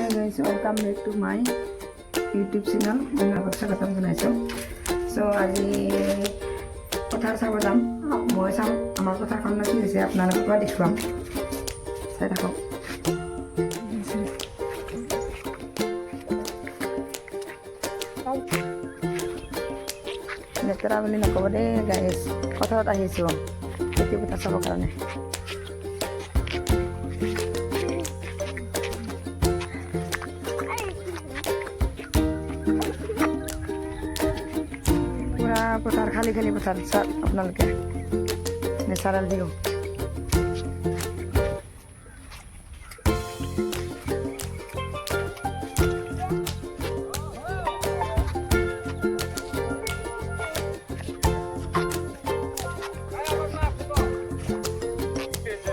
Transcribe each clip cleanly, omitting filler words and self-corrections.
Hi guys, welcome back to my YouTube channel. Swagatam janaisu. So আজি পথাৰ চাব যাম মই চাম আমাৰ পথাৰখন কি হৈছে আপোনালোকক দেখুৱাম চাই থাকক লেতেৰা বুলি নক'ব দেই গাইজ পথাৰত আহিছোঁ খেতি পথাৰ চাবৰ কাৰণে पथार खाली खाली पथार अपना नेचारेल भिउ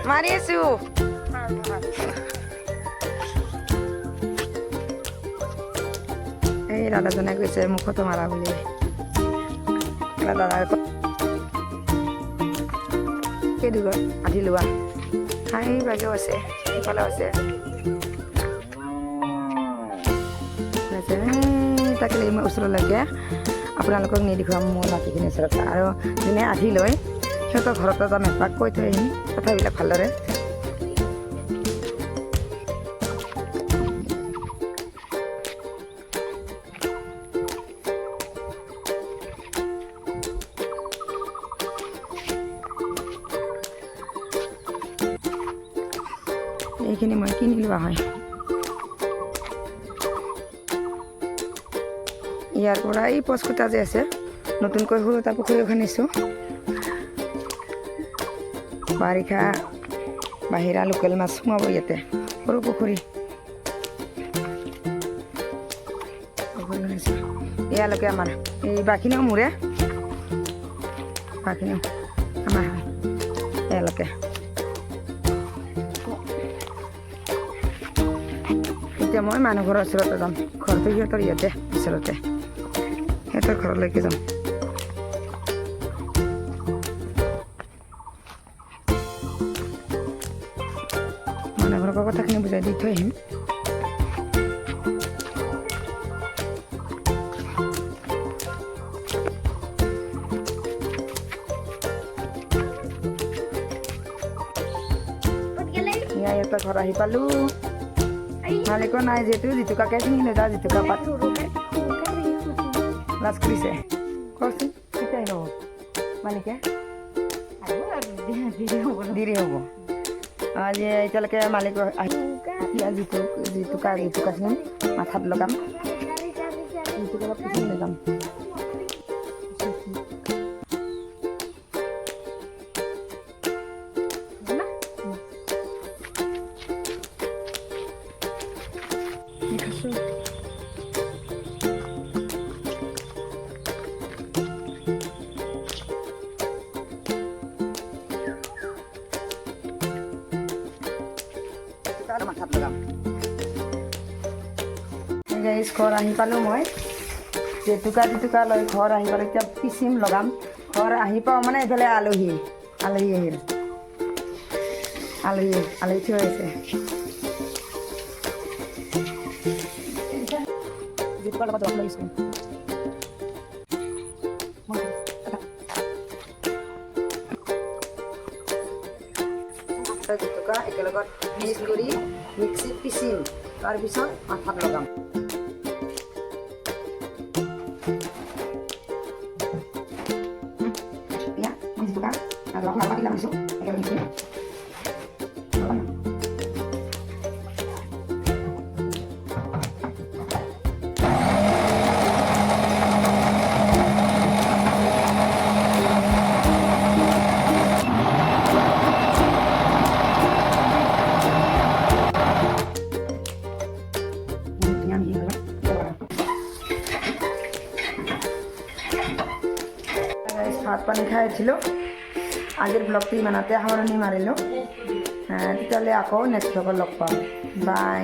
मारी आছো এই দাদাজনে কৈছে মুখতো মাৰা বুলি আধি লোৱা খাই বাগেও আছে সিফালেও আছে তাকে মই ওচৰলৈকে আপোনালোকক নি দেখুৱাম মোৰ মাটিখিনি ওচৰত আৰু যোনে আধি লয় সিহঁতৰ ঘৰতো যাম এপাক কৈ থৈ আহিম কথাবিলাক ভালদৰে এইখিনি মই কিনি লোৱা হয় ইয়াৰ পৰা এই পচকুটা যে আছে নতুনকৈ সৰু এটা পুখুৰী খান্দিছোঁ বাৰিষা বাহিৰা লোকেল মাছ সোমাব ইয়াতে সৰু পুখুৰী খান্দিছোঁ ইয়ালৈকে আমাৰ এই বাখিনিও মোৰে বাখিনিও আমাৰ হয় ইয়ালৈকে এতিয়া মই মানুহ ঘৰৰ ওচৰতে যাম ঘৰটো সিহঁতৰ ইয়াতে ওচৰতে সিহঁতৰ ঘৰলৈকে যাম মানুহ ঘৰৰ কথাখিনি বুজাই দি থৈ আহিম ইহঁতৰ ঘৰ আহি পালোঁ মালিকো নাই যেহেতু জিতুকাকে চিনি নেযাওঁ জিতুকা পাত লাজ কৰিছে কচোন কেতিয়াই নহ'ব মালিকে দেৰি হ'ব আজি এতিয়ালৈকে মালিক জিতুকা চিনি মাথাত লগাম জিতুকা চিনি নেযাম ঘৰ আহি পালোঁ মই জেতুকা লৈ ঘৰ আহি পালোঁ এতিয়া পিচিম লগাম ঘৰ আহি পাওঁ মানে এইফালে আলহী আহিল আলহী থৈ আছে জেতুকাৰ লগত লগ লাগিছোঁ জেতুকা একেলগত মিক্স কৰি মিক্সিত পিচিম তাৰপিছত মাথাত লগাম Kalau nggak pakai langsung, agak gitu. ভাত পানী খাই উঠিলোঁ আজিৰ ব্লগটো ইমানতে সামৰণি মাৰিলোঁ তেতিয়াহ'লে আকৌ নেক্সট ব্লগত লগ পাম বাই